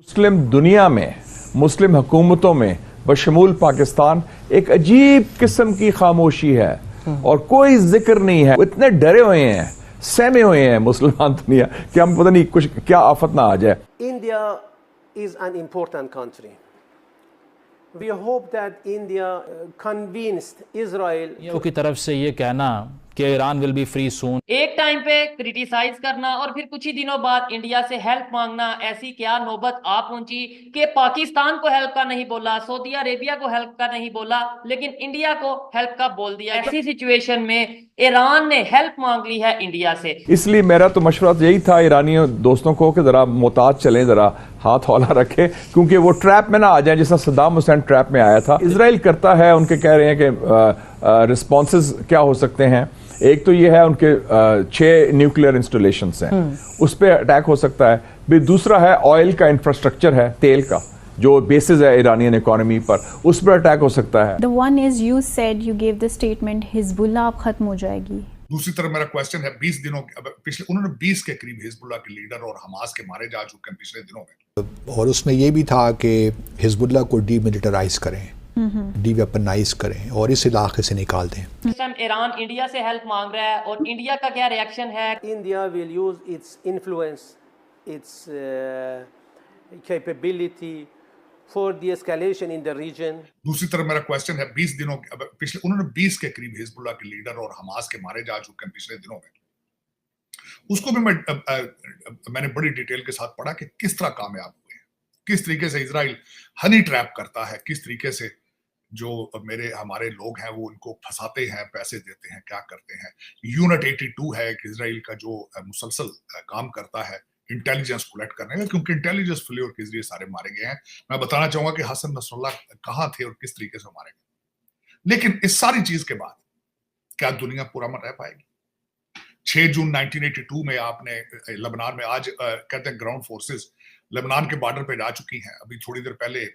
मुस्लिम दुनिया में, मुस्लिम हुकूमतों में बशमूल पाकिस्तान एक अजीब किस्म की खामोशी है और कोई जिक्र नहीं है। इतने डरे हुए हैं, सहमे हुए हैं मुसलमान दुनिया कि हम पता नहीं कुछ क्या आफत ना आ जाए। India is an important country. We hope that India convinced Israel की तरफ से ये कहना कि ईरान विल बी फ्री सून, एक टाइम पे क्रिटिसाइज करना और फिर कुछ ही दिनों बाद इंडिया से हेल्प मांगना, ऐसी क्या नौबत आ पहुंची कि पाकिस्तान को हेल्प का नहीं बोला, सऊदी अरेबिया को हेल्प का नहीं बोला, लेकिन इंडिया को हेल्प का बोल दिया। ऐसी सिचुएशन में ईरान ने हेल्प मांग ली है इंडिया से। इसलिए मेरा तो मशवरा यही था ईरानी दोस्तों को कि जरा मोहतात चलें, जरा हाथ हौला रखें, क्योंकि वो ट्रैप में ना आ जाए जैसा सद्दाम हुसैन ट्रैप में आया था। इजराइल करता है, उनके कह रहे हैं कि रिस्पॉन्सेज क्या हो सकते हैं। एक तो ये है उनके 6 न्यूक्लियर इंस्टॉलेशंस हैं, उस पर अटैक हो सकता है। फिर दूसरा है ऑयल का इंफ्रास्ट्रक्चर है, तेल का जो बेसिस है ईरानियन इकोनॉमी पर, उस पर अटैक हो सकता है। The one is you said you gave the statement Hezbollah अब खत्म हो जाएगी। दूसरी तरफ मेरा क्वेश्चन है 20 दिनों पिछले उन्होंने 20 के करीब हिजबुल्लाह के लीडर और हमास के मारे जा चुके हैं पिछले दिनों में, और उसमें यह भी था कि हिजबुल्लाह को डीमिलिटराइज करें, डीवेपनाइज करें और इस इलाके से निकाल दें। इस टाइम ईरान इंडिया से हेल्प मांग रहा है और इंडिया का क्या रिएक्शन है? India will use its influence, its capability for the escalation in the region. दूसरी तरफ मेरा क्वेश्चन है 20 दिनों पिछले उन्होंने 20 के करीब हिजबुल्लाह के लीडर और हमास के मारे जा चुके हैं पिछले दिनों में, उसको भी मैंने बड़ी डिटेल के साथ पढ़ा कि किस तरह कामयाब हुए हैं, किस तरीके से इजराइल हनी ट्रैप करता है, किस तरीके से जो हमारे लोग हैं वो उनको फंसाते हैं, पैसे देते हैं, क्या करते हैं। यूनिट 82 है कि इजराइल का जो मुसलसल काम करता है इंटेलिजेंस कलेक्ट करने का, क्योंकि इंटेलिजेंस फेल्योर के जरिए सारे मारे गए हैं। मैं बताना चाहूंगा कि हसन नसरुल्लाह कहाँ थे और किस तरीके से मारे गए। लेकिन इस सारी चीज के बाद क्या दुनिया पुरअमन रह पाएगी? 6 जून 1982 में आपने लेबनान में, आज कहते हैं ग्राउंड फोर्सेस लेबनान के बॉर्डर पे जा चुकी हैं। अभी थोड़ी देर पहले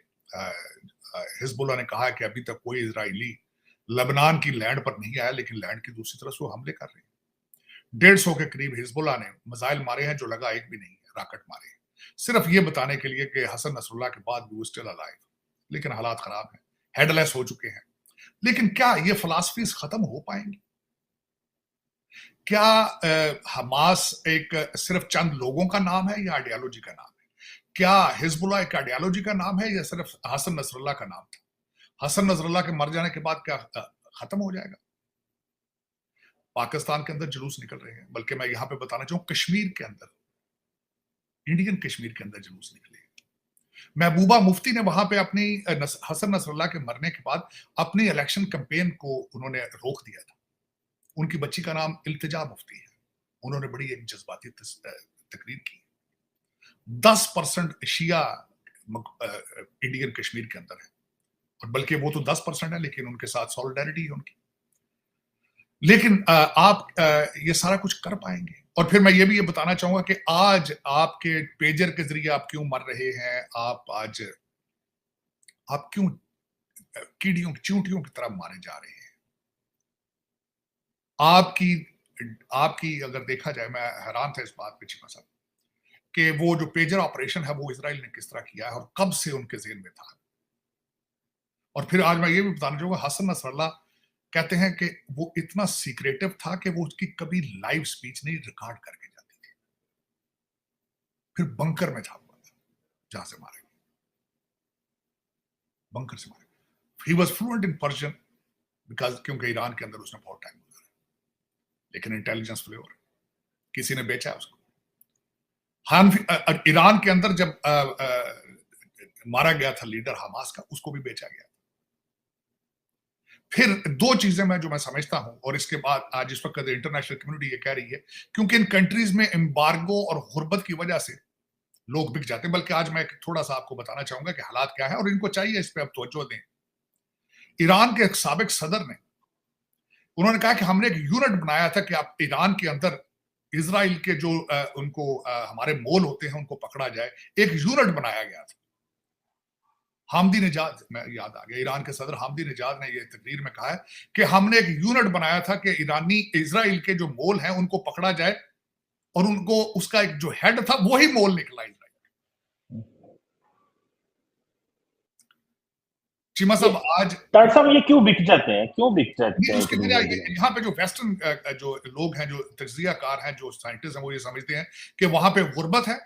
हिजबुल्लाह ने कहा कि अभी तक कोई इजरायली लेबनान की लैंड पर नहीं आया, लेकिन लैंड की दूसरी तरफ से वो हमले कर रहे हैं। 150 के करीब हिजबुल्लाह ने मिसाइल मारे हैं, जो लगा एक भी नहीं है, रॉकेट मारे हैं, सिर्फ ये बताने के लिए कि हसन नसरुल्लाह के बाद भी स्टिल अलाइव। लेकिन हालात खराब हैं, हेडलेस हो चुके हैं। लेकिन क्या ये फिलॉसफीज खत्म हो पाएंगी? क्या हमास एक सिर्फ चंद लोगों का नाम है या आइडियोलॉजी का नाम है? क्या हिजबुल्लाह एक आइडियोलॉजी का नाम है या सिर्फ हसन नसरुल्लाह का नाम था? हसन नसरुल्लाह के मर जाने के बाद क्या खत्म हो जाएगा? पाकिस्तान के अंदर जुलूस निकल रहे हैं, बल्कि मैं यहां पे बताना चाहूँ कश्मीर के अंदर, इंडियन कश्मीर के अंदर जुलूस निकले। महबूबा मुफ्ती ने वहां पे अपनी हसन नसरुल्लाह के मरने के बाद अपनी इलेक्शन कैंपेन को उन्होंने रोक दिया था। उनकी बच्ची का नाम इल्तिजा मुफ्ती है। उन्होंने बड़ी एक जज्बाती तकरीर की। 10% शिया इंडियन कश्मीर के अंदर है, और बल्कि वो तो 10% है, लेकिन उनके साथ सॉलिडारिटी है उनकी। लेकिन आप ये सारा कुछ कर पाएंगे? और फिर मैं ये भी बताना चाहूंगा कि आज आपके पेजर के जरिए आप क्यों मर रहे हैं, आप क्यों कीड़ियों चींटियों की तरह मारे जा रहे हैं? आपकी अगर देखा जाए, मैं हैरान था इस बात पे चिमा साहब कि वो जो पेजर ऑपरेशन है वो इजराइल ने किस तरह किया है और कब से उनके ज़हन में था। और फिर आज मैं ये भी बताना चाहूंगा, हसन नसरुल्लाह कहते हैं कि वो इतना सीक्रेटिव था कि वो उसकी कभी लाइव स्पीच नहीं रिकॉर्ड करके जाती थी। फिर बंकर में था हुआ था जहां से मारे, बंकर से मारे। He was fluent in Persian because क्योंकि ईरान के अंदर उसने बहुत टाइम गुजारा, लेकिन इंटेलिजेंस फेल्योर, किसी ने बेचा उसको। ईरान के अंदर जब मारा गया था लीडर हमास का, उसको भी बेचा गया। फिर 2 चीजें मैं समझता हूं, और इसके बाद आज इस वक्त इंटरनेशनल कम्युनिटी ये कह रही है, क्योंकि इन कंट्रीज में एम्बार्गो और गुर्बत की वजह से लोग बिक जाते हैं। बल्कि आज मैं थोड़ा सा आपको बताना चाहूंगा कि हालात क्या है और इनको चाहिए इस पे अब तवज्जो दें। ईरान के एक साबिक सदर ने, उन्होंने कहा कि हमने एक यूनिट बनाया था कि आप ईरान के अंदर इजराइल के जो उनको हमारे मोल होते हैं उनको पकड़ा जाए। एक यूनिट बनाया गया था। हामदी नेजाद, मैं याद आ गया, ईरान के सदर हामदी नेजाद ने यह तकरीर में कहा है कि हमने एक यूनिट बनाया था कि इजराइल के जो मोल हैं उनको पकड़ा जाए, और उनको उसका एक जो हेड था वही मोल निकला इजराइल। चीमा साहब आज डॉक्टर साहब ये क्यों बिक जाते हैं, क्यों बिक जाते नहीं, हैं उसकी इतनी वजह जल्दी? यहाँ पे जो वेस्टर्न जो लोग हैं, जो तज्जियाकार हैं, जो साइंटिस्ट हैं, वो ये समझते हैं कि वहां पे गुर्बत है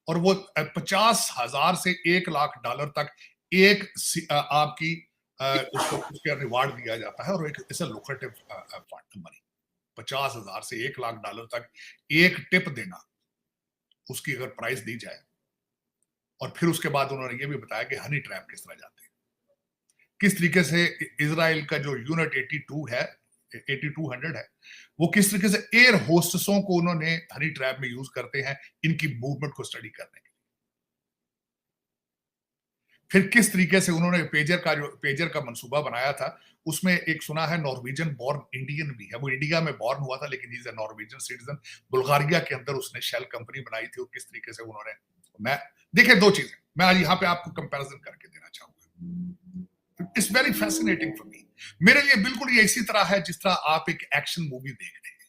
और वो 50,000 से $1,00,000 तक एक आपकी उसके रिवार्ड दिया जाता है और एक इट्स अ लुक्रेटिव मनी। 50,000 से $1,00,000 तक एक टिप देना, उसकी अगर प्राइस दी जाए। और फिर उसके बाद उन्होंने ये भी बताया कि हनी ट्रैप किस तरह जाते हैं, किस तरीके से इजराइल का जो यूनिट 8200 है, वो किस तरीके से एयर होस्टेसों को उन्होंने हनी ट्रैप में यूज करते हैं इनकी मूवमेंट को स्टडी करने के लिए। फिर किस तरीके से उन्होंने पेजर का मंसूबा बनाया था, उसमें एक सुना है नॉर्वेजियन बॉर्न इंडियन भी है, वो इंडिया में बॉर्न हुआ था लेकिन is a Norwegian citizen. Bulgaria के अंदर उसने शेल कंपनी बनाई थी और किस तरीके से उन्होंने, मैं देखिए दो चीजें मैं आज यहाँ पे आपको कंपैरिजन करके देना चाहूंगा। It's very fascinating for me. मेरे लिए बिल्कुल ये इसी तरह है जिस तरह आप एक एक्शन मूवी देख रहे हैं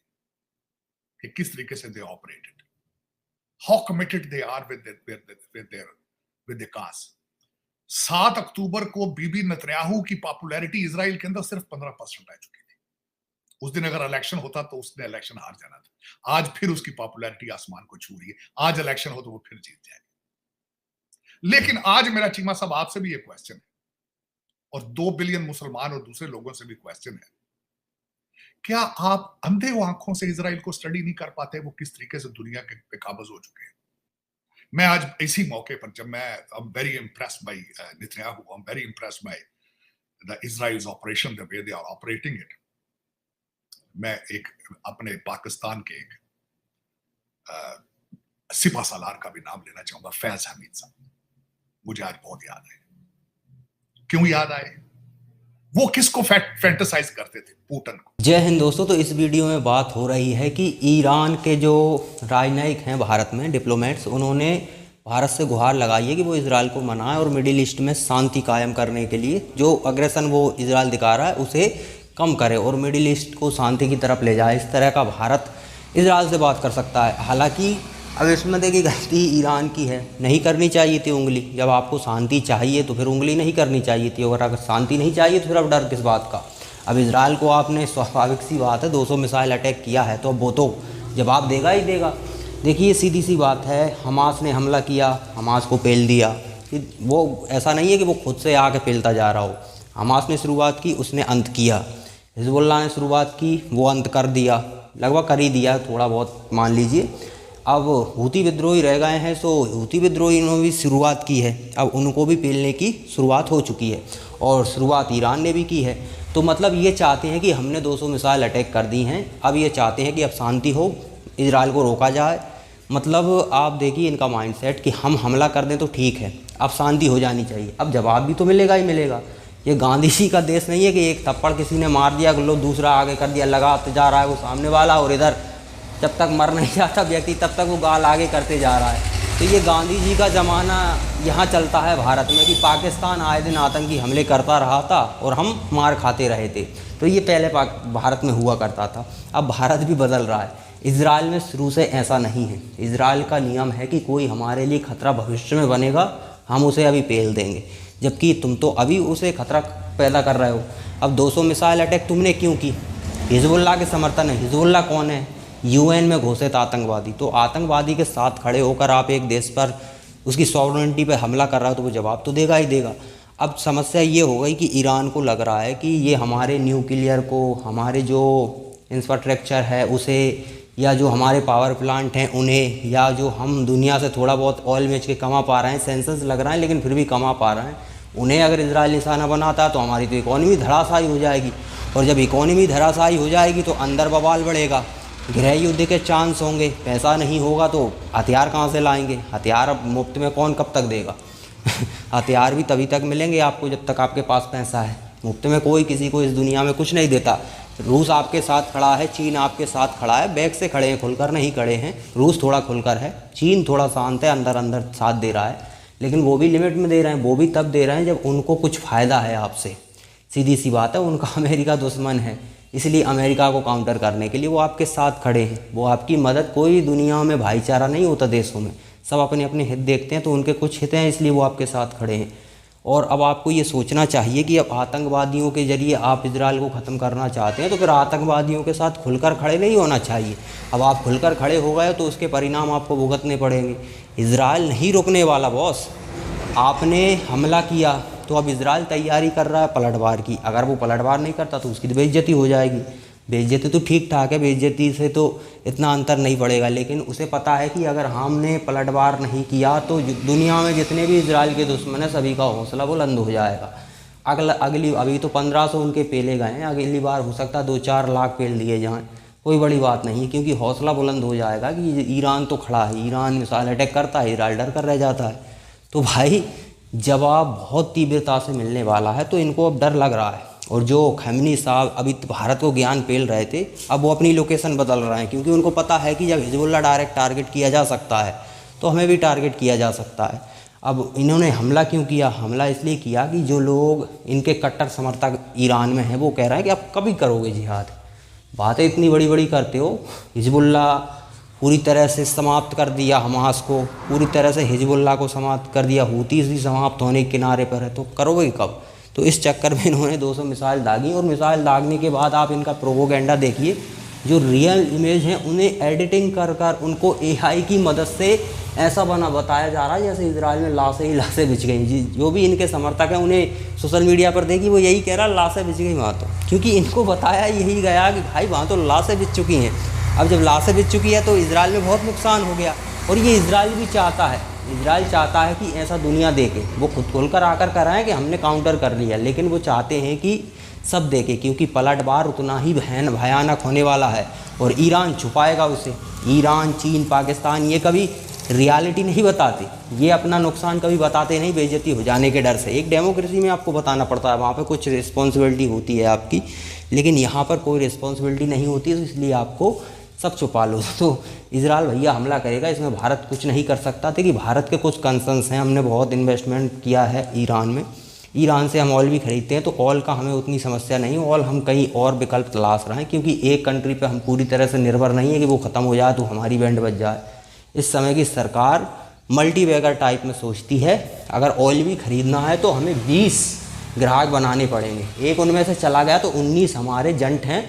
कि किस तरीके से they operated, how committed they are with the cause. 7 अक्टूबर को बीबी नेतन्याहू की पॉपुलैरिटी इजराइल के अंदर सिर्फ 15% आ चुकी थी। उस दिन अगर इलेक्शन होता तो उसने इलेक्शन हार जाना था। आज फिर उसकी पॉपुलैरिटी आसमान को छू रही है। आज इलेक्शन हो तो वो फिर जीत जाएगा। लेकिन आज मेरा चीमा साहब आपसे भी एक क्वेश्चन है और 2 बिलियन मुसलमान और दूसरे लोगों से भी क्वेश्चन है, क्या आप अंधे आंखों से इजराइल को स्टडी नहीं कर पाते वो किस तरीके से दुनिया के पे काबज हो चुके हैं? मैं आज इसी मौके पर जब मैं very impressed by Netanyahu, I am very impressed by the Israel's operation, the way they are operating it. मैं एक अपने पाकिस्तान के एक सिपा सालार का भी नाम लेना चाहूंगा, फैज हमीद साहब। मुझे आज बहुत याद आए। क्यों याद आए? वो किसको फैंटेसाइज करते थे? पुतिन को। जय हिंद दोस्तों। तो इस वीडियो में बात हो रही है कि ईरान के जो राजनयिक हैं भारत में, डिप्लोमेट्स, उन्होंने भारत से गुहार लगाई है कि वो इजराइल को मनाए और मिडिल ईस्ट में शांति कायम करने के लिए जो अग्रेशन वो इजराइल दिखा रहा है उसे कम करे और मिडिल ईस्ट को शांति की तरफ ले जाए। इस तरह का भारत इजराइल से बात कर सकता है। हालांकि अब इसमें देखिए गलती ईरान की है, नहीं करनी चाहिए थी उंगली। जब आपको शांति चाहिए तो फिर उंगली नहीं करनी चाहिए थी, और अगर शांति नहीं चाहिए तो फिर अब डर किस बात का। अब इजराइल को आपने, स्वाभाविक सी बात है, 200 मिसाइल अटैक किया है तो अब वो तो जवाब देगा ही देगा। देखिए सीधी सी बात है, हमास ने हमला किया, हमास को पेल दिया। वो ऐसा नहीं है कि वो खुद से आके पेलता जा रहा हो। हमास ने शुरुआत की, उसने अंत किया। हिजबुल्लाह ने शुरुआत की, वो अंत कर दिया, लगभग कर ही दिया, थोड़ा बहुत मान लीजिए। अब हूती विद्रोही रह गए हैं, सो हूती विद्रोही ने भी शुरुआत की है, अब उनको भी पेलने की शुरुआत हो चुकी है और शुरुआत ईरान ने भी की है। तो मतलब ये चाहते हैं कि हमने 200 मिसाइल अटैक कर दी हैं, अब ये चाहते हैं कि अब शांति हो, इजराइल को रोका जाए। मतलब आप देखिए इनका माइंडसेट कि हम हमला कर दें तो ठीक है, अब शांति हो जानी चाहिए। अब जवाब भी तो मिलेगा ही मिलेगा। ये गांधी जी का देश नहीं है कि एक थप्पड़ किसी ने मार दिया, लो दूसरा आगे कर दिया, लगाते जा रहा है वो सामने वाला, और इधर जब तक मर नहीं जाता व्यक्ति तब तक वो गाल आगे करते जा रहा है। तो ये गांधी जी का ज़माना यहाँ चलता है भारत में कि पाकिस्तान आए दिन आतंकी हमले करता रहा था और हम मार खाते रहे थे। तो ये पहले भारत में हुआ करता था, अब भारत भी बदल रहा है। इजराइल में शुरू से ऐसा नहीं है। इजराइल का नियम है कि कोई हमारे लिए खतरा भविष्य में बनेगा, हम उसे अभी पेल देंगे, जबकि तुम तो अभी उसे खतरा पैदा कर रहे हो। अब 200 मिसाइल अटैक तुमने क्यों की? हिजबुल्लाह के समर्थन है। हिजबुल्लाह कौन है? यूएन में घोषित आतंकवादी। तो आतंकवादी के साथ खड़े होकर आप एक देश पर उसकी सॉवरेनिटी पर हमला कर रहा हो तो वो जवाब तो देगा ही देगा। अब समस्या ये हो गई कि ईरान को लग रहा है कि ये हमारे न्यूक्लियर को, हमारे जो इंफ्रास्ट्रक्चर है उसे, या जो हमारे पावर प्लांट हैं उन्हें, या जो हम दुनिया से थोड़ा बहुत ऑयल बेच के कमा पा रहे हैं, सेंसस लग रहा है लेकिन फिर भी कमा पा रहे हैं, उन्हें अगर इजराइल निशाना बनाता तो हमारी तो इकॉनमी धराशायी हो जाएगी। और जब इकॉनमी धराशायी हो जाएगी तो अंदर बवाल बढ़ेगा, गृह युद्ध के चांस होंगे। पैसा नहीं होगा तो हथियार कहाँ से लाएंगे? हथियार अब मुफ्त में कौन कब तक देगा? हथियार भी तभी तक मिलेंगे आपको जब तक आपके पास पैसा है। मुफ्त में कोई किसी को इस दुनिया में कुछ नहीं देता। रूस आपके साथ खड़ा है, चीन आपके साथ खड़ा है, बैक से खड़े हैं, खुलकर नहीं खड़े हैं। रूस थोड़ा खुलकर है, चीन थोड़ा शांत है, अंदर अंदर साथ दे रहा है, लेकिन वो भी लिमिट में दे रहे हैं। वो भी तब दे रहे हैं जब उनको कुछ फ़ायदा है आपसे। सीधी सी बात है, उनका अमेरिका दुश्मन है, इसलिए अमेरिका को काउंटर करने के लिए वो आपके साथ खड़े हैं। वो आपकी मदद, कोई दुनिया में भाईचारा नहीं होता देशों में, सब अपने अपने हित देखते हैं, तो उनके कुछ हित हैं इसलिए वो आपके साथ खड़े हैं। और अब आपको ये सोचना चाहिए कि अब आतंकवादियों के जरिए आप इजराइल को ख़त्म करना चाहते हैं तो फिर आतंकवादियों के साथ खुलकर खड़े नहीं होना चाहिए। अब आप खुलकर खड़े हो गए तो उसके परिणाम आपको भुगतने पड़ेंगे। इजराइल नहीं रुकने वाला बॉस। आपने हमला किया तो अब इजराइल तैयारी कर रहा है पलटवार की। अगर वो पलटवार नहीं करता तो उसकी तो बेइज्जती हो जाएगी। बेइज्जती तो ठीक ठाक है, बेइज्जती से तो इतना अंतर नहीं पड़ेगा, लेकिन उसे पता है कि अगर हमने पलटवार नहीं किया तो दुनिया में जितने भी इजराइल के दुश्मन हैं सभी का हौसला बुलंद हो जाएगा। अगली अभी तो 1500 उनके पेले गए हैं, अगली बार हो सकता है 2-4 लाख पेल दिए जाएँ, कोई बड़ी बात नहीं है, क्योंकि हौसला बुलंद हो जाएगा कि ईरान तो खड़ा है, ईरान मिसाइल अटैक करता है, इजराइल डर कर रह जाता है। तो भाई जवाब बहुत तीव्रता से मिलने वाला है, तो इनको अब डर लग रहा है। और जो खमेनी साहब अभी भारत को ज्ञान पेल रहे थे, अब वो अपनी लोकेशन बदल रहे हैं, क्योंकि उनको पता है कि जब हिजबुल्लाह डायरेक्ट टारगेट किया जा सकता है तो हमें भी टारगेट किया जा सकता है। अब इन्होंने हमला क्यों किया? हमला इसलिए किया कि जो लोग इनके कट्टर समर्थक ईरान में हैं वो कह रहे हैं कि आप कभी करोगे जिहाद, बातें इतनी बड़ी बड़ी करते हो। हिजबुल्लाह पूरी तरह से समाप्त कर दिया, हमास को पूरी तरह से हिजबुल्लाह को समाप्त कर दिया, हूतीस भी समाप्त होने के किनारे पर है, तो करोगे कब? तो इस चक्कर में इन्होंने 200 मिसाइल दागी, और मिसाइल दागने के बाद आप इनका प्रोपोगेंडा देखिए। जो रियल इमेज हैं उन्हें एडिटिंग कर कर उनको एआई की मदद से ऐसा बताया जा रहा है जैसे इजराइल में लाशें ही लाशें बिछ गई। जो भी इनके समर्थक हैं उन्हें सोशल मीडिया पर देखिए, वो यही कह रहा है लाशें बिछ गई वहाँ तो, क्योंकि इनको बताया यही गया कि भाई वहाँ तो लाशें बिछ चुकी हैं। अब जब लाशें बिछ चुकी है तो इजराइल में बहुत नुकसान हो गया, और ये इजराइल भी चाहता है, इजराइल चाहता है कि ऐसा दुनिया देखे। वो खुद खोलकर आकर कराएं कि हमने काउंटर कर लिया, लेकिन वो चाहते हैं कि सब देखे, क्योंकि पलटवार उतना ही भयानक होने वाला है और ईरान छुपाएगा उसे। ईरान, चीन, पाकिस्तान ये कभी रियलिटी नहीं बताते, ये अपना नुकसान कभी बताते नहीं, बेइज्जती हो जाने के डर से। एक डेमोक्रेसी में आपको बताना पड़ता है, वहाँ पे कुछ रिस्पॉन्सिबिलिटी होती है आपकी, लेकिन यहाँ पर कोई रिस्पॉन्सिबिलिटी नहीं होती, तो इसलिए आपको सब छुपा लो। तो इजराइल भैया हमला करेगा, इसमें भारत कुछ नहीं कर सकता था कि भारत के कुछ कंसर्न्स हैं। हमने बहुत इन्वेस्टमेंट किया है ईरान में, ईरान से हम ऑयल भी खरीदते हैं, तो ऑयल का हमें उतनी समस्या नहीं है। ऑयल हम कहीं और विकल्प तलाश रहे हैं, क्योंकि एक कंट्री पे हम पूरी तरह से निर्भर नहीं है कि वो ख़त्म हो जाए तो हमारी बैंड बच जाए। इस समय की सरकार मल्टी बैगर टाइप में सोचती है। अगर ऑयल भी खरीदना है तो हमें 20 ग्राहक बनाने पड़ेंगे, एक उनमें से चला गया तो 19 हमारे जंट हैं,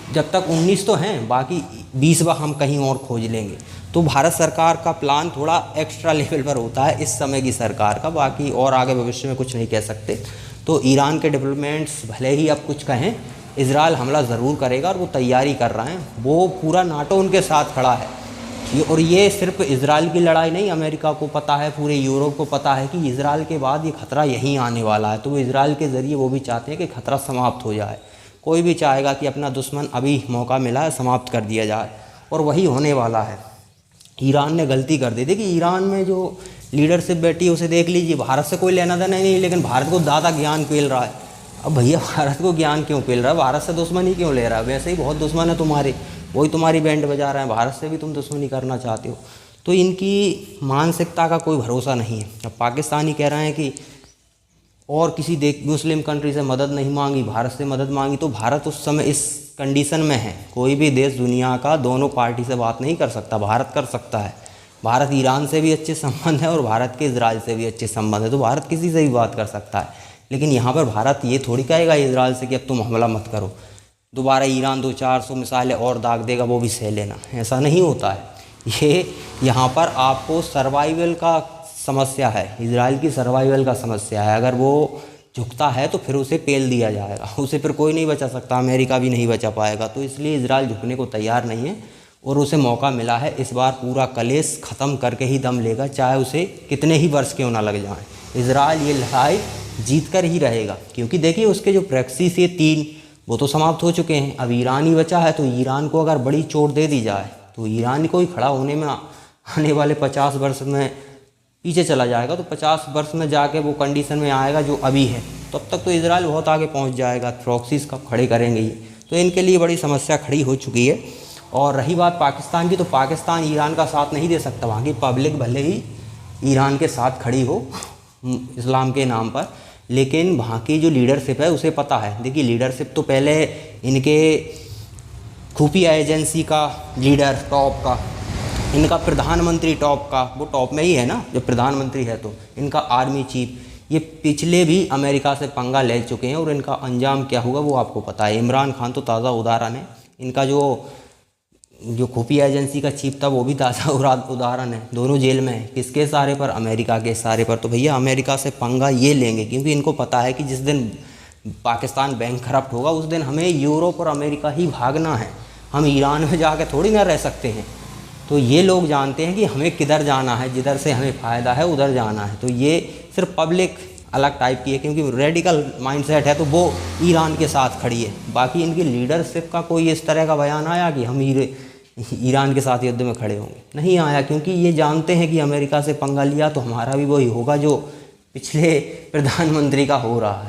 जब तक 19 तो हैं, बाकी 20 हम कहीं और खोज लेंगे। तो भारत सरकार का प्लान थोड़ा एक्स्ट्रा लेवल पर होता है इस समय की सरकार का, बाकी और आगे भविष्य में कुछ नहीं कह सकते। तो ईरान के डेवलपमेंट्स भले ही अब कुछ कहें, इजराइल हमला ज़रूर करेगा और वो तैयारी कर रहे हैं। वो पूरा नाटो उनके साथ खड़ा है, और ये सिर्फ इजराइल की लड़ाई नहीं, अमेरिका को पता है, पूरे यूरोप को पता है कि इजराइल के बाद ये खतरा यहीं आने वाला है। तो वो इजराइल के ज़रिए वो भी चाहते हैं कि खतरा समाप्त हो जाए। कोई भी चाहेगा कि अपना दुश्मन अभी मौका मिला है समाप्त कर दिया जाए, और वही होने वाला है। ईरान ने गलती कर दी थी कि ईरान में जो लीडरशिप बैठी है उसे देख लीजिए, भारत से कोई लेना देना नहीं, लेकिन भारत को ज़्यादा ज्ञान पेल रहा है। अब भैया भारत को ज्ञान क्यों पेल रहा है? भारत से दुश्मनी क्यों ले रहा है? वैसे ही बहुत दुश्मन है तुम्हारे, वही तुम्हारी बैंड बजा रहे हैं, भारत से भी तुम दुश्मनी करना चाहते हो। तो इनकी मानसिकता का कोई भरोसा नहीं है। अब पाकिस्तानी कह रहे हैं कि और किसी मुस्लिम कंट्री से मदद नहीं मांगी, भारत से मदद मांगी, तो भारत उस समय इस कंडीशन में है, कोई भी देश दुनिया का दोनों पार्टी से बात नहीं कर सकता, भारत कर सकता है। भारत ईरान से भी अच्छे संबंध है और भारत के इजराइल से भी अच्छे संबंध है, तो भारत किसी से भी बात कर सकता है। लेकिन यहाँ पर भारत ये थोड़ी कहेगा इजराइल से कि अब तुम हमला मत करो, दोबारा ईरान 200-400 मिसाइलें और दाग देगा, वो भी सह लेना, ऐसा नहीं होता है। ये यहाँ पर आपको सर्वाइवल का समस्या है, इजराइल की सर्वाइवल का समस्या है। अगर वो झुकता है तो फिर उसे पेल दिया जाएगा, उसे फिर कोई नहीं बचा सकता, अमेरिका भी नहीं बचा पाएगा। तो इसलिए इजराइल झुकने को तैयार नहीं है, और उसे मौका मिला है, इस बार पूरा कलेश ख़त्म करके ही दम लेगा, चाहे उसे कितने ही वर्ष क्यों ना लग जाएं। इजराइल ये लड़ाई जीत कर ही रहेगा, क्योंकि देखिए उसके जो प्रैक्सिस ये 3 वो तो समाप्त हो चुके हैं, अब ईरान ही बचा है। तो ईरान को अगर बड़ी चोट दे दी जाए तो ईरान को ही खड़ा होने में आने वाले 50 वर्ष में पीछे चला जाएगा। तो 50 वर्ष में जाके वो कंडीशन में आएगा जो अभी है, तब तक तो इजराइल बहुत आगे पहुंच जाएगा। प्रॉक्सीज कब खड़े करेंगे ये, तो इनके लिए बड़ी समस्या खड़ी हो चुकी है। और रही बात पाकिस्तान की, तो पाकिस्तान ईरान का साथ नहीं दे सकता। वहाँ की पब्लिक भले ही ईरान के साथ खड़ी हो इस्लाम के नाम पर, लेकिन वहाँ की जो लीडरशिप है उसे पता है। देखिए लीडरशिप तो पहले इनके खुफिया एजेंसी का लीडर टॉप का, इनका प्रधानमंत्री टॉप का, वो टॉप में ही है ना, जो प्रधानमंत्री है, तो इनका आर्मी चीफ, ये पिछले भी अमेरिका से पंगा ले चुके हैं और इनका अंजाम क्या हुआ वो आपको पता है। इमरान खान तो ताज़ा उदाहरण है, इनका जो खुफिया एजेंसी का चीफ था वो भी ताज़ा उदाहरण है। दोनों जेल में है, किसके सहारे पर? अमेरिका के सहारे पर। तो भैया अमेरिका से पंगा ये लेंगे क्योंकि इनको पता है कि जिस दिन पाकिस्तान बैंक करप्ट होगा उस दिन हमें यूरोप और अमेरिका ही भागना है, हम ईरान में जाकर थोड़ी ना रह सकते हैं। तो ये लोग जानते हैं कि हमें किधर जाना है, जिधर से हमें फ़ायदा है उधर जाना है। तो ये सिर्फ पब्लिक अलग टाइप की है क्योंकि रेडिकल माइंडसेट है तो वो ईरान के साथ खड़ी है। बाकी इनकी लीडरशिप का कोई इस तरह का बयान आया कि हम ईरान के साथ युद्ध में खड़े होंगे? नहीं आया, क्योंकि ये जानते हैं कि अमेरिका से पंगा लिया तो हमारा भी वही होगा जो पिछले प्रधानमंत्री का हो रहा है।